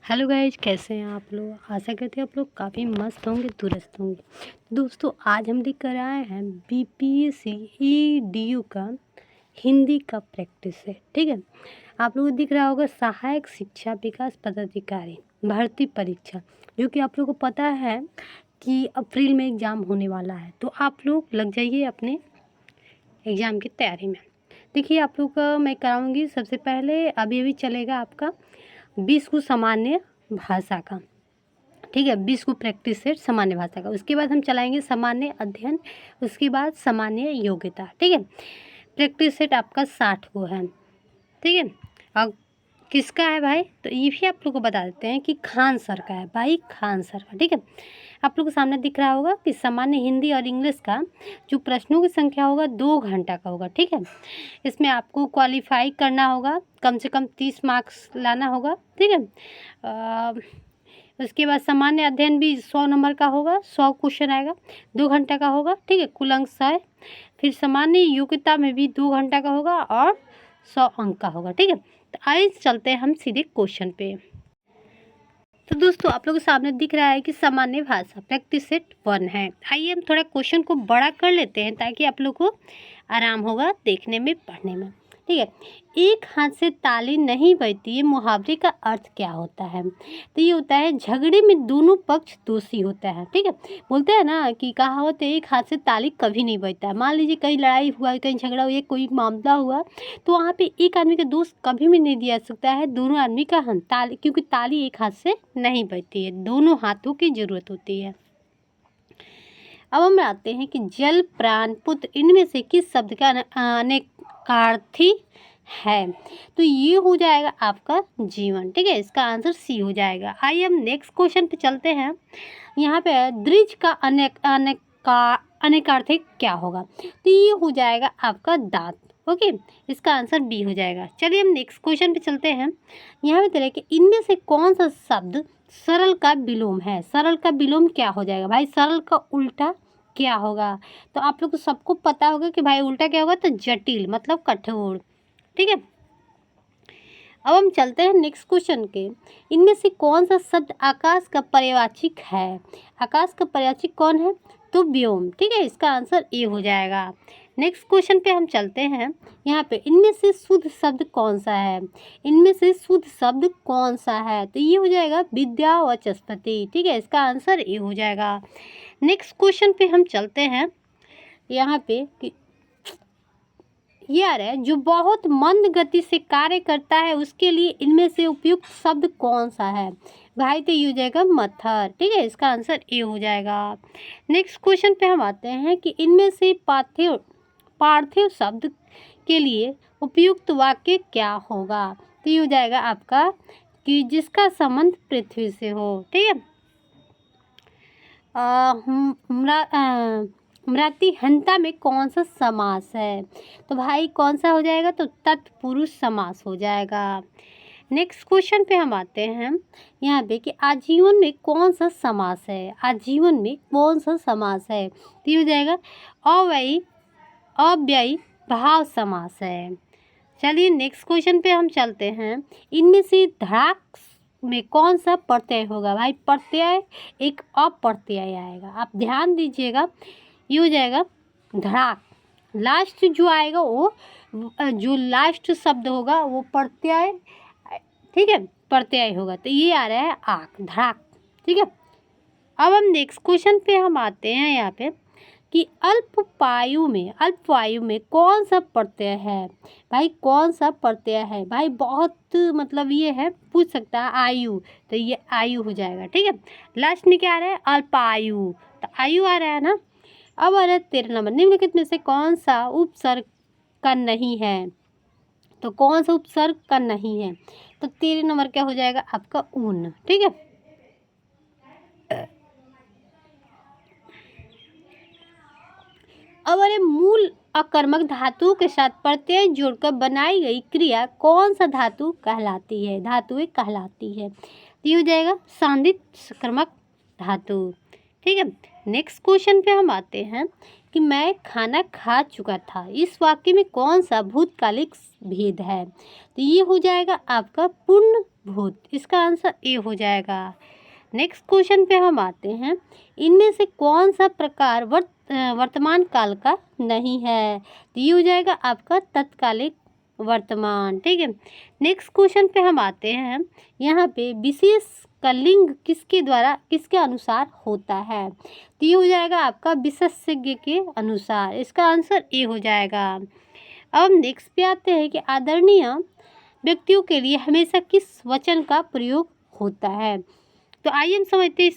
Hello guys, कैसे हैं आप लोग। आशा करते हैं आप लोग काफ़ी मस्त होंगे, दुरुस्त होंगे। दोस्तों, आज हम लेकर आए हैं बीपीएससी ईडीयू का हिंदी का प्रैक्टिस है। ठीक है, आप लोगों को दिख रहा होगा सहायक शिक्षा विकास पदाधिकारी भर्ती परीक्षा, जो कि आप लोगों को पता है कि अप्रैल में एग्ज़ाम होने वाला है। तो आप लोग लग जाइए अपने एग्ज़ाम की तैयारी में। देखिए, आप लोग का मैं कराऊंगी। सबसे पहले अभी चलेगा आपका 20 को सामान्य भाषा का। ठीक है, 20 को प्रैक्टिस सेट सामान्य भाषा का। उसके बाद हम चलाएंगे सामान्य अध्ययन, उसके बाद सामान्य योग्यता। ठीक है, प्रैक्टिस सेट आपका 60 को है। ठीक है, अब किसका है भाई, तो ये भी आप लोग को बता देते हैं कि खान सर का है भाई, खान सर का। ठीक है, आप लोग को सामने दिख रहा होगा कि सामान्य हिंदी और इंग्लिश का जो प्रश्नों की संख्या होगा 2 घंटा का होगा। ठीक है, इसमें आपको क्वालिफाई करना होगा, कम से कम 30 मार्क्स लाना होगा। ठीक है, उसके बाद सामान्य अध्ययन भी 100 नंबर का होगा, 100 क्वेश्चन आएगा, 2 घंटा का होगा। ठीक है, कुल अंक 100 है। फिर सामान्य योग्यता में भी 2 घंटा का होगा और 100 अंक का होगा। ठीक है, तो आइए चलते हैं हम सीधे क्वेश्चन पे। तो दोस्तों, आप लोगों के सामने दिख रहा है कि सामान्य भाषा प्रैक्टिस सेट 1 है। आइए हम थोड़ा क्वेश्चन को बड़ा कर लेते हैं ताकि आप लोग को आराम होगा देखने में, पढ़ने में। ठीक है, एक हाथ से ताली नहीं बजती, ये मुहावरे का अर्थ क्या होता है। तो ये होता है झगड़े में दोनों पक्ष दोषी होता है। ठीक है, बोलते हैं ना कि कहावत है, एक हाथ से ताली कभी नहीं बजता है। मान लीजिए कहीं लड़ाई हुआ, कहीं झगड़ा हुआ, कोई मामला हुआ, तो वहाँ पे एक आदमी का दोष कभी भी नहीं दिया सकता है, दोनों आदमी का हम ताली, क्योंकि ताली एक हाथ से नहीं बजती है, दोनों हाथों की जरूरत होती है। अब हम आते हैं कि जल, प्राण, पुत्र, इनमें से किस शब्द का अनेकार्थी है। तो ये हो जाएगा आपका जीवन। ठीक है, इसका आंसर सी हो जाएगा। आइए हम नेक्स्ट क्वेश्चन पे चलते हैं। यहाँ पे द्विज का अनेकार्थी क्या होगा। तो ये हो जाएगा आपका दांत। ओके, इसका आंसर बी हो जाएगा। चलिए हम नेक्स्ट क्वेश्चन पे चलते हैं। यहाँ पे तरह के इनमें से कौन सा शब्द सरल का विलोम है। सरल का विलोम क्या हो जाएगा भाई, सरल का उल्टा क्या होगा। तो आप लोग को सबको पता होगा कि भाई उल्टा क्या होगा, तो जटिल मतलब कठोर। ठीक है, अब हम चलते हैं नेक्स्ट क्वेश्चन के। इनमें से कौन सा शब्द आकाश का पर्यायवाची है। आकाश का पर्यायवाची कौन है, तो व्योम। ठीक है, इसका आंसर ए हो जाएगा। नेक्स्ट क्वेश्चन पे हम चलते हैं। यहाँ पे इनमें से शुद्ध शब्द कौन सा है। इनमें से शुद्ध शब्द कौन सा है, तो ये हो जाएगा विद्या वाचस्पति। ठीक है, इसका आंसर ए हो जाएगा। नेक्स्ट क्वेश्चन पे हम चलते हैं। यहाँ पे कि ये आ रहा है, जो बहुत मंद गति से कार्य करता है उसके लिए इनमें से उपयुक्त शब्द कौन सा है। भाई तो ये हो जाएगा मत्थर। ठीक है, इसका आंसर ए हो जाएगा। नेक्स्ट क्वेश्चन पे हम आते हैं कि इनमें से पार्थिव शब्द के लिए उपयुक्त वाक्य क्या होगा। तो ये हो जाएगा आपका कि जिसका संबंध पृथ्वी से हो। ठीक है, मृतिहंता में कौन सा समास है। तो भाई कौन सा हो जाएगा, तो तत्पुरुष समास हो जाएगा। नेक्स्ट क्वेश्चन पे हम आते हैं। यहाँ पे कि आजीवन में कौन सा समास है। आजीवन में कौन सा समास है, तो ये हो जाएगा अव्ययी भाव समास है। चलिए नेक्स्ट क्वेश्चन पे हम चलते हैं। इनमें से धड़ाक में कौन सा प्रत्यय होगा। भाई प्रत्यय एक अप्रत्यय आएगा, आप ध्यान दीजिएगा। ये हो जाएगा धड़ाक। लास्ट जो आएगा वो जो लास्ट शब्द होगा वो प्रत्यय, ठीक है, प्रत्यय होगा। तो ये आ रहा है आक, धड़ाक। ठीक है, अब हम नेक्स्ट क्वेश्चन पे हम आते हैं। यहाँ पे कि अल्पवायु में कौन सा प्रत्यय है। भाई कौन सा प्रत्यय है, भाई बहुत मतलब ये है, पूछ सकता है आयु, तो ये आयु हो जाएगा। ठीक है, लास्ट में क्या आ रहा है, अल्पायु, तो आयु आ रहा है ना। अब आ रहा है 13 नंबर, निम्नलिखित में से कौन सा उपसर्ग का नहीं है। तो कौन सा उपसर्ग का नहीं है, तो 13 नंबर क्या हो जाएगा आपका ऊन। ठीक है, अब अरे मूल अकर्मक धातु के साथ प्रत्यय जोड़कर बनाई गई क्रिया कौन सा धातु कहलाती है। धातुएं कहलाती है, तो ये हो जाएगा सांदित सकर्मक धातु। ठीक है। नेक्स्ट क्वेश्चन पे हम आते हैं कि मैं खाना खा चुका था, इस वाक्य में कौन सा भूतकालिक भेद है? तो ये हो जाएगा आपका पूर्ण भूत, इसका आंसर ए हो जाएगा। नेक्स्ट क्वेश्चन पे हम आते हैं, इनमें से कौन सा प्रकार वर्तमान काल का नहीं है? तो ये हो जाएगा आपका तत्कालिक वर्तमान, ठीक है। नेक्स्ट क्वेश्चन पे हम आते हैं, यहाँ पे विशेष का लिंग किसके द्वारा किसके अनुसार होता है? तो ये हो जाएगा आपका विशेषज्ञ के अनुसार, इसका आंसर ए हो जाएगा। अब नेक्स्ट पे आते हैं कि आदरणीय व्यक्तियों के लिए हमेशा किस वचन का प्रयोग होता है? तो आइए हम समझते हैं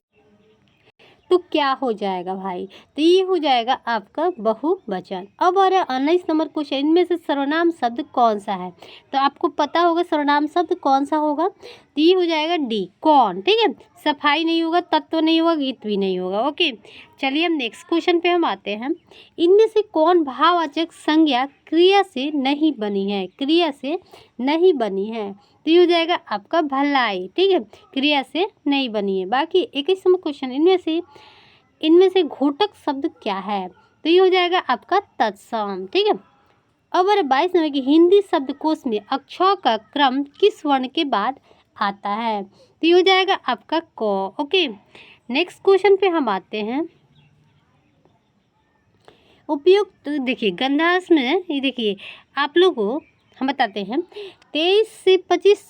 तो क्या हो जाएगा भाई? तो ये हो जाएगा आपका बहुवचन। अब आ रहा है 19 नंबर क्वेश्चन, इनमें से सर्वनाम शब्द कौन सा है? तो आपको पता होगा सर्वनाम शब्द कौन सा होगा। तो ये हो जाएगा डी, कौन, ठीक है। सफाई नहीं होगा, तत्व नहीं होगा, गीत भी नहीं होगा। ओके, चलिए हम नेक्स्ट क्वेश्चन पे हम आते हैं, इनमें से कौन भाववाचक संज्ञा क्रिया से नहीं बनी है? क्रिया से नहीं बनी है, तो ये हो जाएगा आपका भलाई, ठीक है, क्रिया से नहीं बनी है। बाकी 21 नंबर क्वेश्चन, इनमें से घोटक शब्द क्या है? तो ये हो जाएगा आपका तत्सम, ठीक है। अब 22 नंबर की हिंदी शब्दकोश में अक्षरों का क्रम किस वर्ण के बाद आता है? तो ये हो जाएगा आपका क। ओके, नेक्स्ट क्वेश्चन पे हम आते हैं, उपयुक्त देखिए गंधास में, ये देखिए आप लोगों को हम बताते हैं 23 से 25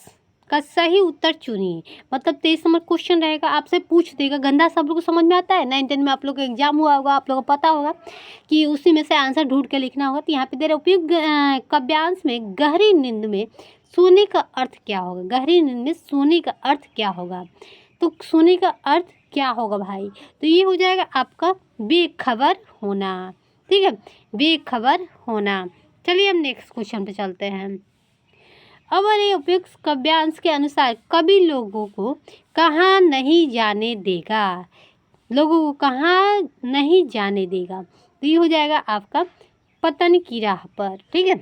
का सही उत्तर चुनिए। मतलब 23 नंबर क्वेश्चन रहेगा, आपसे पूछ देगा गंधा सब लोग को समझ में आता है। 9-10 में आप लोग का एग्जाम हुआ होगा, आप लोगों को पता होगा कि उसी में से आंसर ढूंढ के लिखना होगा। तो यहाँ पे दे रहे उपयुक्त काव्यांश में गहरी नींद में सोने का अर्थ क्या होगा? गहरी नींद में सोने का अर्थ क्या होगा? तो सोने का अर्थ क्या होगा भाई? तो ये हो जाएगा आपका बेखबर होना, ठीक है, बेखबर होना। चलिए हम नेक्स्ट क्वेश्चन पे चलते हैं। अब ये उपयुक्त काव्यांश के अनुसार कवि लोगों को कहाँ नहीं जाने देगा? लोगों को कहाँ नहीं जाने देगा? तो ये हो जाएगा आपका पतन की राह पर, ठीक है।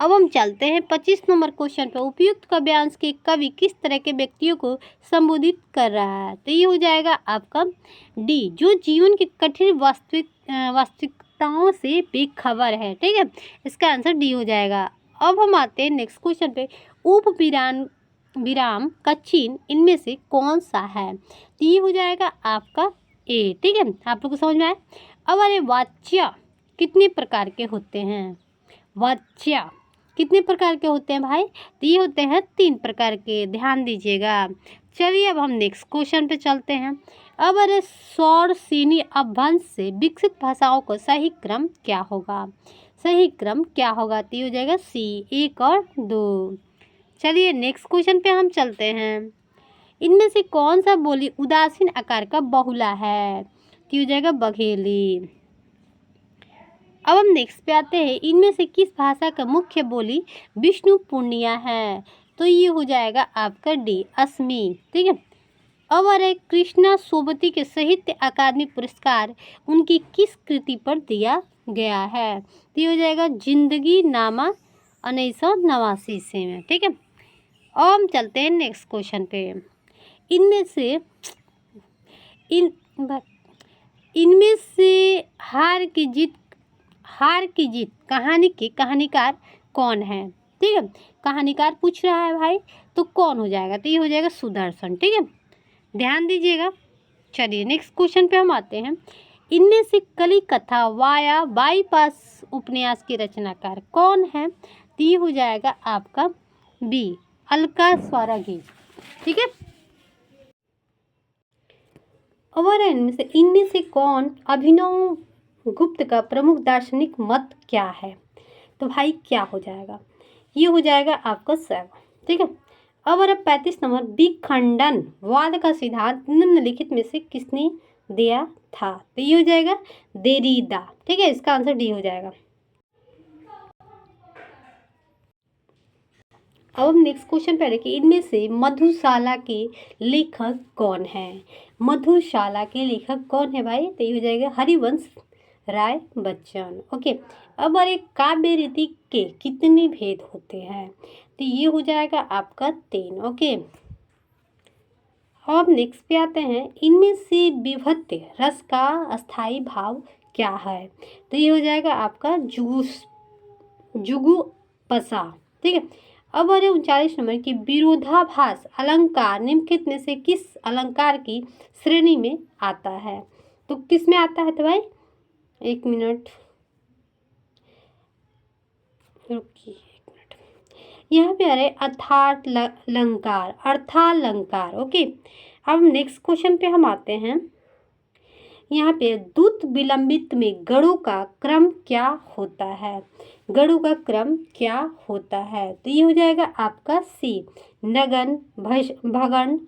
अब हम चलते हैं 25 नंबर क्वेश्चन पर, उपयुक्त काव्यांश के कवि किस तरह के व्यक्तियों को संबोधित कर रहा है? तो ये हो जाएगा आपका डी, जो जीवन की कठिन वास्तविकताओं से बेखबर है, ठीक है, इसका आंसर डी हो जाएगा। अब हम आते हैं नेक्स्ट क्वेश्चन पे, उप विराम का चिन्ह इनमें से कौन सा है? तो ये हो जाएगा आपका ए, ठीक है, आप लोग को समझ में आए। अब अरे वाच्य कितने प्रकार के होते हैं? वाच्य कितने प्रकार के होते हैं भाई? तो ये होते हैं 3 प्रकार के, ध्यान दीजिएगा। चलिए अब हम नेक्स्ट क्वेश्चन पे चलते हैं। अब अरे सौर सीनी अपभ्रंश से विकसित भाषाओं का सही क्रम क्या होगा? सही क्रम क्या होगा? तो ये हो जाएगा सी, 1 और 2। चलिए नेक्स्ट क्वेश्चन पे हम चलते हैं, इनमें से कौन सा बोली उदासीन आकार का बहुला है? तो ये हो जाएगा बघेली। अब हम नेक्स्ट पे आते हैं, इनमें से किस भाषा का मुख्य बोली विष्णु पूर्णिया है? तो ये हो जाएगा आपका डी, असमी, ठीक है। अब अरे कृष्णा सोबती के साहित्य अकादमी पुरस्कार उनकी किस कृति पर दिया गया है? तो ये हो जाएगा जिंदगी नामा 1989 से में, ठीक है। अब हम चलते हैं नेक्स्ट क्वेश्चन पे, इनमें से हार की जीत कहानी के कहानीकार कौन है? ठीक है, कहानीकार पूछ रहा है भाई, तो कौन हो जाएगा? तो ये हो जाएगा सुदर्शन, ठीक है, ध्यान दीजिएगा। चलिए नेक्स्ट क्वेश्चन पे हम आते हैं, इनमें से कली कथा वाया बाईपास उपन्यास के रचनाकार कौन है? तो ये हो जाएगा आपका बी, अलका स्वरागी, ठीक है। और इनमें से कौन अभिनव गुप्त का प्रमुख दार्शनिक मत क्या है? तो भाई क्या हो जाएगा? ये हो जाएगा आपका 7, ठीक है। अब 35 नंबर, विखंडन वाद का सिद्धांत निम्नलिखित में से किसने दिया था? तो ये हो जाएगा देरीदा, ठीक है, इसका आंसर डी हो जाएगा। अब हम नेक्स्ट क्वेश्चन पे कि इनमें से मधुशाला के लेखक कौन है? मधुशाला के लेखक कौन है भाई? तो ये हो जाएगा हरिवंश राय बच्चन, ओके। अब अरे काव्य रीति के कितने भेद होते हैं? तो ये हो जाएगा आपका 3, ओके। अब नेक्स्ट पे आते हैं, इनमें से विभक्त रस का स्थायी भाव क्या है? तो ये हो जाएगा आपका जुगुपसा। ठीक है। अब आ रहे 39 नंबर की, विरोधाभास अलंकार निम्नलिखित में से किस अलंकार की श्रेणी में आता है? तो किस में आता है? तो भाई 1 मिनट रुकिए, 1 मिनट। यहाँ पे आ रहे अर्थालंकार, अर्थालंकार। ओके। अब नेक्स्ट क्वेश्चन पे हम आते हैं। यहाँ पे द्रुत विलंबित में गणों का क्रम क्या होता है? गणों का क्रम क्या होता है? तो ये हो जाएगा आपका सी, नगन, भगन,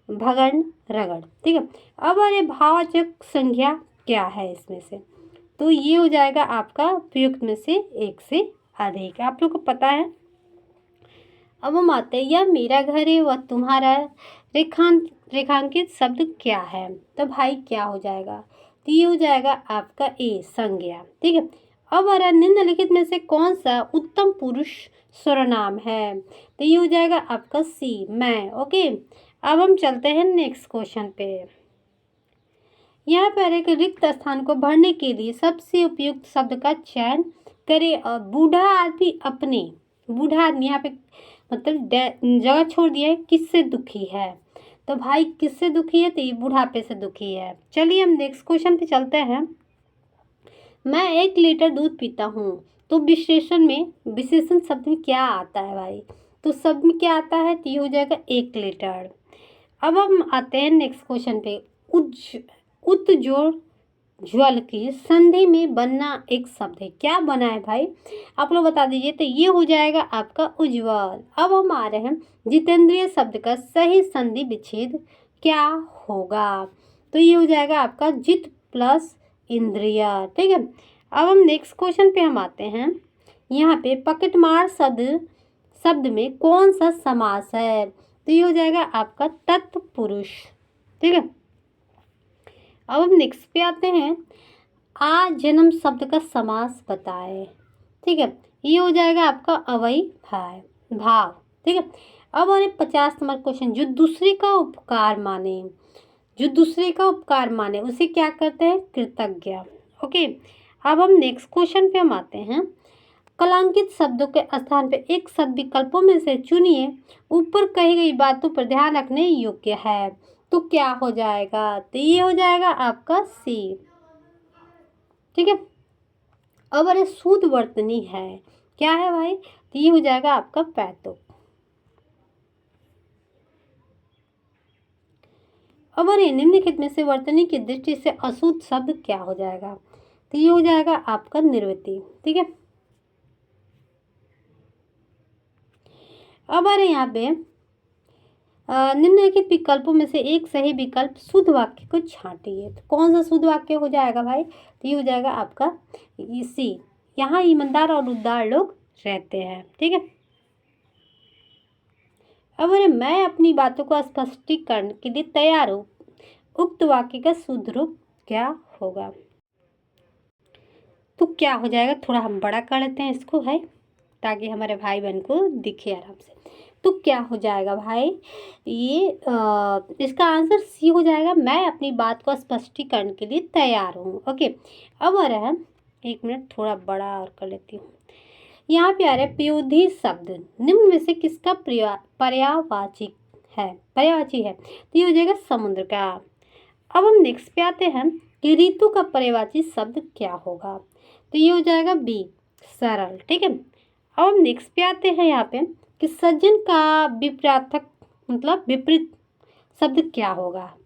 भगन, रगड़। ठीक है। अब अरे भाववाचक संज्ञा क्या है इसमें से? तो ये हो जाएगा आपका प्रयुक्त में से एक से अधिक। आप लोग को पता है। अब हम आते हैं, यह मेरा घर है वह तुम्हारा रेखांकित शब्द क्या है? तो भाई क्या हो जाएगा? तो ये हो जाएगा आपका ए, संज्ञा। ठीक है। अब आ रहा निम्नलिखित में से कौन सा उत्तम पुरुष सर्वनाम है? तो ये हो जाएगा आपका सी, मैं। ओके। अब हम चलते हैं नेक्स्ट क्वेश्चन पे। यहाँ पर एक रिक्त स्थान को भरने के लिए सबसे उपयुक्त शब्द का चयन करें। और बूढ़ा आदमी यहाँ पे मतलब जगह छोड़ दिया है, किससे दुखी है? तो भाई किससे दुखी है? तो ये बुढ़ापे से दुखी है। चलिए हम नेक्स्ट क्वेश्चन पे चलते हैं। मैं 1 लीटर दूध पीता हूँ। तो विशेषण शब्द में क्या आता है भाई? तो शब्द में क्या आता है? तो ये हो जाएगा 1 लीटर। अब हम आते हैं नेक्स्ट क्वेश्चन पे। उत्जोड़ ज्वल की संधि में बनना एक शब्द है, क्या बना है भाई? आप लोग बता दीजिए। तो ये हो जाएगा आपका उज्ज्वल। अब हम आ रहे हैं, जितेंद्रिय शब्द का सही संधि विच्छेद क्या होगा? तो ये हो जाएगा आपका जित प्लस इंद्रिय। ठीक है। अब हम नेक्स्ट क्वेश्चन पे हम आते हैं। यहाँ पे पकेटमार शब्द में कौन सा समास है? तो ये हो जाएगा आपका तत्पुरुष। ठीक है। अब हम नेक्स्ट पे आते हैं, आ जन्म शब्द का समास बताए। ठीक है। ये हो जाएगा आपका अवयी भाव। ठीक है। अब हमारे 50 नंबर क्वेश्चन, जो दूसरे का उपकार माने उसे क्या कहते हैं? कृतज्ञ। ओके। अब हम नेक्स्ट क्वेश्चन पे हम आते हैं। कलांकित शब्दों के स्थान पे एक शब्द विकल्पों में से चुनिए, ऊपर कही गई बातों पर ध्यान रखने योग्य है। तो क्या हो जाएगा? तो ये हो जाएगा आपका सी। ठीक है। अब अरे शुद्ध वर्तनी है, क्या है भाई? तो ये हो जाएगा आपका पैतुक। अब अरे निम्नलिखित में से वर्तनी की दृष्टि से अशुद्ध शब्द क्या हो जाएगा? तो ये हो जाएगा आपका निर्वृत्ति। ठीक है। अब अरे यहाँ पे निम्नलिखित विकल्पों में से एक सही विकल्प शुद्ध वाक्य को छांटिए। तो कौन सा शुद्ध वाक्य हो जाएगा भाई? तो ये हो जाएगा आपका सी, यहाँ ईमानदार और उदार लोग रहते हैं। ठीक है। अब अरे मैं अपनी बातों को स्पष्टीकरण के लिए तैयार हूँ, उक्त वाक्य का शुद्ध रूप क्या होगा? तो क्या हो जाएगा? थोड़ा हम बड़ा कर लेते हैं इसको भाई, ताकि हमारे भाई बहन को दिखे आराम से। तो क्या हो जाएगा भाई? ये इसका आंसर सी हो जाएगा, मैं अपनी बात को स्पष्टीकरण के लिए तैयार हूँ। ओके। अब आ रहा है, 1 मिनट थोड़ा बड़ा और कर लेती हूँ। यहाँ पे आ रहा है पयोधी शब्द निम्न में से किसका पर्यायवाची है? तो ये हो जाएगा समुद्र का। अब हम नेक्स्ट पे आते हैं कि ऋतु का पर्यायवाची शब्द क्या होगा? तो ये हो जाएगा बी, सरल। ठीक है। अब हम नेक्स्ट पे आते हैं यहाँ पे कि सज्जन का विपरीत शब्द क्या होगा?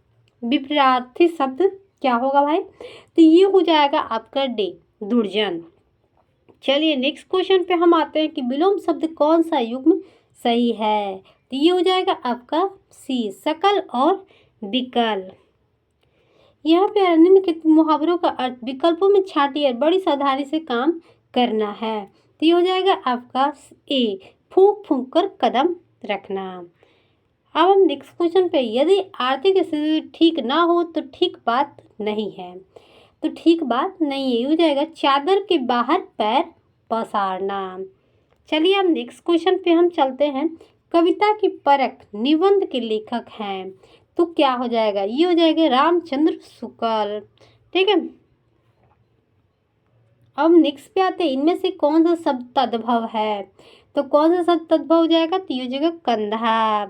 विपरीत शब्द क्या होगा भाई? तो ये हो जाएगा आपका डी, दुर्जन। चलिए नेक्स्ट क्वेश्चन पे हम आते हैं कि विलोम शब्द कौन सा युग्म सही है? तो ये हो जाएगा आपका सी, सकल और विकल। यहाँ पे निम्नलिखित मुहावरों का अर्थ विकल्पों में छांटिए, बड़ी सावधानी से काम करना है। तो ये हो जाएगा आपका ए, फूंक फूंक कर कदम रखना। अब हम नेक्स्ट क्वेश्चन पे, यदि आर्थिक स्थिति ठीक ना हो तो ठीक बात नहीं है। तो ठीक बात नहीं है, ये हो जाएगा चादर के बाहर पैर पसारना। चलिए हम नेक्स्ट क्वेश्चन पे हम चलते हैं। कविता की परख निबंध के लेखक हैं। तो क्या हो जाएगा, ये हो जाएगा रामचंद्र शुक्ल। ठीक है, अब नेक्स्ट पे आते हैं, इनमें से कौन सा शब्द तद्भव है, तो कौन सा शब्द तद्भव हो जाएगा, तो ये हो जाएगा कंधा।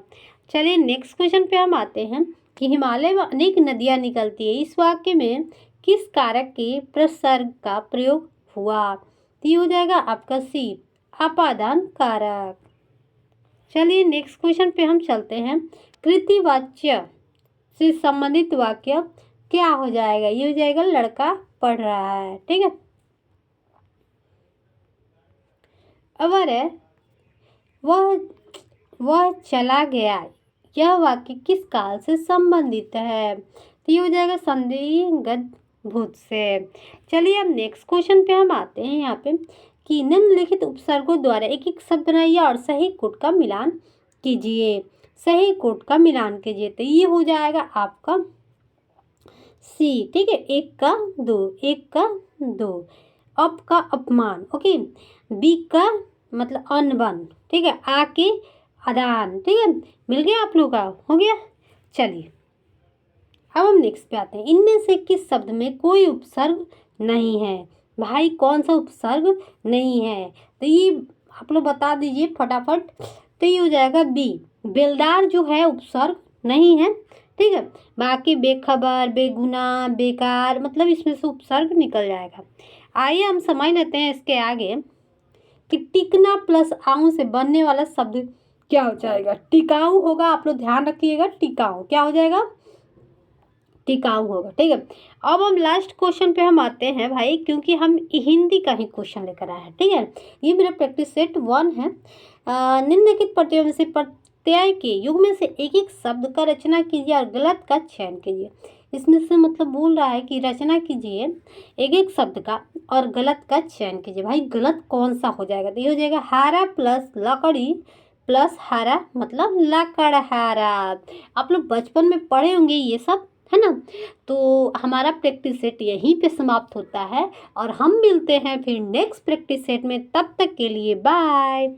चलिए नेक्स्ट क्वेश्चन पे हम आते हैं कि हिमालय में अनेक नदियां निकलती है, इस वाक्य में किस कारक के प्रसर्ग का प्रयोग हुआ, तो ये हो जाएगा आपका सी, अपादान कारक। चलिए नेक्स्ट क्वेश्चन पे हम चलते हैं, कृतिवाच्य से संबंधित वाक्य क्या हो जाएगा, ये हो जाएगा लड़का पढ़ रहा है। ठीक है, अवर है वह चला गया, यह वाक्य किस काल से संबंधित है, तो ये हो जाएगा संदिग्ध भूत से। चलिए अब नेक्स्ट क्वेश्चन पे हम आते हैं यहाँ पे कि निम्नलिखित उपसर्गों द्वारा एक एक शब्द बनाइए और सही कोट का मिलान कीजिए, सही कोट का मिलान कीजिए, तो ये हो जाएगा आपका सी। ठीक है, एक का दो, एक का दो, अप का अपमान, ओके, बी का मतलब अनबन, ठीक है, आ के आदान। ठीक है, मिल गया आप लोग का, हो गया। चलिए अब हम नेक्स्ट पे आते हैं, इनमें से किस शब्द में कोई उपसर्ग नहीं है, भाई कौन सा उपसर्ग नहीं है, तो ये आप लोग बता दीजिए फटाफट, तो ये हो जाएगा बी, बेलदार जो है उपसर्ग नहीं है। ठीक है, बाकी बेखबर, बेगुनाह, बेकार, मतलब इसमें से उपसर्ग निकल जाएगा। आइए हम समझ लेते हैं इसके आगे कि टिकना प्लस आऊ से बनने वाला शब्द क्या हो जाएगा, टिकाऊ होगा। आप लोग ध्यान रखिएगा, टिकाऊ क्या हो जाएगा, टिकाऊ होगा। ठीक है, अब हम लास्ट क्वेश्चन पे हम आते हैं भाई, क्योंकि हम हिंदी का ही क्वेश्चन लेकर आए हैं। ठीक है, ये मेरा प्रैक्टिस सेट 1 है। निम्नलिखित प्रत्ययों में से प्रत्यय के युग में से एक एक शब्द का रचना कीजिए और गलत का चयन कीजिए। इसमें से मतलब बोल रहा है कि रचना कीजिए एक एक शब्द का और गलत का चयन कीजिए। भाई गलत कौन सा हो जाएगा, तो ये हो जाएगा हारा प्लस लकड़ी प्लस हारा मतलब लकड़हारा। आप लोग बचपन में पढ़े होंगे ये सब, है ना। तो हमारा प्रैक्टिस सेट यहीं पे समाप्त होता है और हम मिलते हैं फिर नेक्स्ट प्रैक्टिस सेट में, तब तक के लिए बाय।